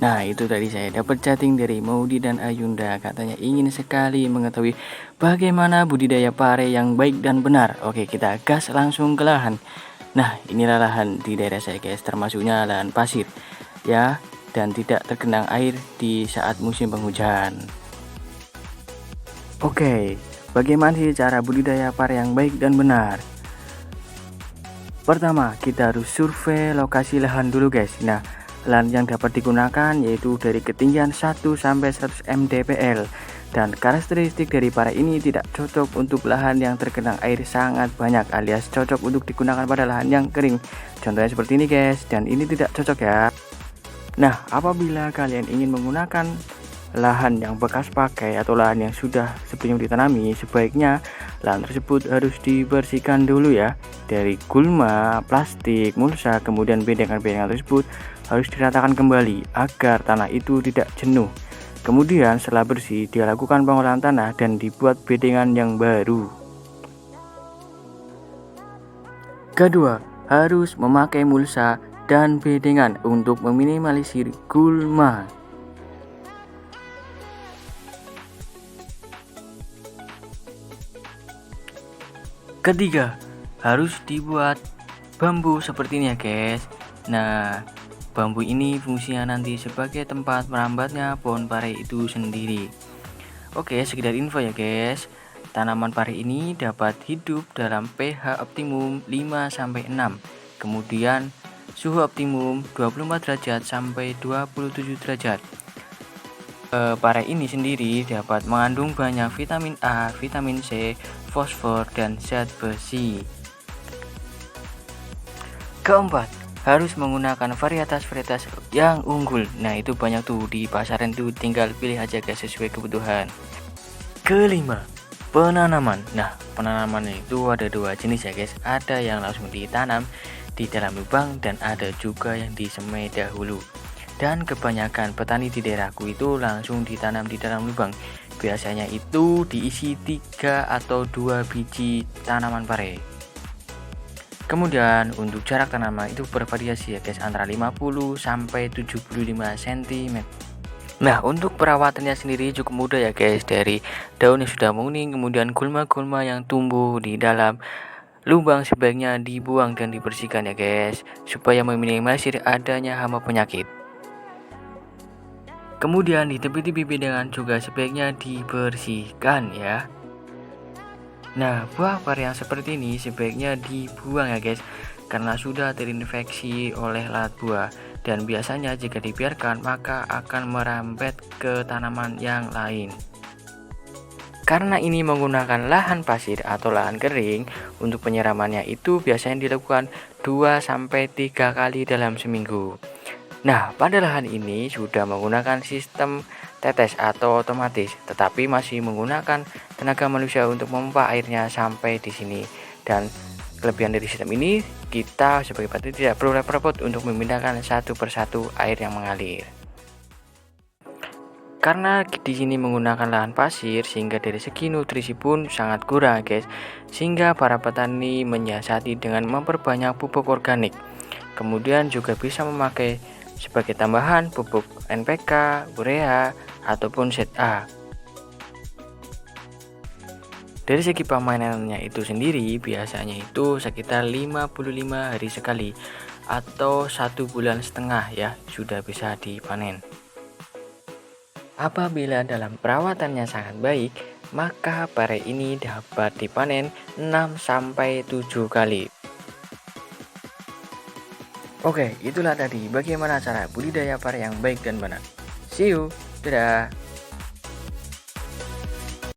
Nah, itu tadi saya dapat chatting dari Maudi dan Ayunda. Katanya ingin sekali mengetahui bagaimana budidaya pare yang baik dan benar. Oke, kita gas langsung ke lahan. Nah, inilah lahan di daerah saya guys, termasuknya lahan pasir ya, dan tidak tergenang air di saat musim penghujan. Oke, bagaimana sih cara budidaya pare yang baik dan benar? Pertama, kita harus survei lokasi lahan dulu guys. Nah, lahan yang dapat digunakan yaitu dari ketinggian 1 sampai 100 mdpl, dan karakteristik dari pare ini tidak cocok untuk lahan yang tergenang air sangat banyak, alias cocok untuk digunakan pada lahan yang kering. Contohnya seperti ini guys, dan ini tidak cocok ya. Nah, apabila kalian ingin menggunakan lahan yang bekas pakai atau lahan yang sudah sebelum ditanami, sebaiknya lahan tersebut harus dibersihkan dulu ya dari gulma, plastik, mulsa, kemudian bedengan-bedengan tersebut harus diratakan kembali agar tanah itu tidak jenuh. Kemudian setelah bersih, dilakukan pengolahan tanah dan dibuat bedengan yang baru. Kedua, harus memakai mulsa dan bedengan untuk meminimalisir gulma. Ketiga, harus dibuat bambu seperti ini ya guys. Nah, bambu ini fungsinya nanti sebagai tempat merambatnya pohon pare itu sendiri. Oke, sekedar info ya guys. Tanaman pare ini dapat hidup dalam pH optimum 5-6. Kemudian suhu optimum 24 derajat sampai 27 derajat. Pare ini sendiri dapat mengandung banyak vitamin A, vitamin C, fosfor, dan zat besi. Keempat, harus menggunakan varietas-varietas yang unggul. Nah, itu banyak tuh di pasaran tuh, tinggal pilih aja guys sesuai kebutuhan. Kelima, penanaman. Nah, penanaman itu ada dua jenis ya guys. Ada yang langsung ditanam di dalam lubang dan ada juga yang disemai dahulu. Dan kebanyakan petani di daerahku itu langsung ditanam di dalam lubang. Biasanya itu diisi 3 atau 2 biji tanaman pare. Kemudian untuk jarak tanaman itu bervariasi ya guys, antara 50 sampai 75 cm. Nah, untuk perawatannya sendiri cukup mudah ya guys. Dari daun yang sudah menguning, kemudian gulma-gulma yang tumbuh di dalam lubang sebaiknya dibuang dan dibersihkan ya guys, supaya meminimalisir adanya hama penyakit. Kemudian di tepi-tepi bedengan juga sebaiknya dibersihkan ya. Nah, buah pare yang seperti ini sebaiknya dibuang ya guys, karena sudah terinfeksi oleh lalat buah, dan biasanya jika dibiarkan maka akan merambat ke tanaman yang lain. Karena ini menggunakan lahan pasir atau lahan kering, untuk penyiramannya itu biasanya dilakukan 2-3 kali dalam seminggu. Nah, pada lahan ini sudah menggunakan sistem tetes atau otomatis, tetapi masih menggunakan tenaga manusia untuk memompa airnya sampai di sini. Dan kelebihan dari sistem ini, kita sebagai petani tidak perlu repot-repot untuk memindahkan satu persatu air yang mengalir. Karena di sini menggunakan lahan pasir, sehingga dari segi nutrisi pun sangat kurang guys, sehingga para petani menyiasati dengan memperbanyak pupuk organik. Kemudian juga bisa memakai sebagai tambahan pupuk NPK, urea, ataupun ZA. Dari segi pamanannya itu sendiri biasanya itu sekitar 55 hari sekali atau 1,5 bulan ya sudah bisa dipanen. Apabila dalam perawatannya sangat baik, maka pare ini dapat dipanen 6-7 kali. Oke, itulah tadi bagaimana cara budidaya pare yang baik dan benar. See you, dadah.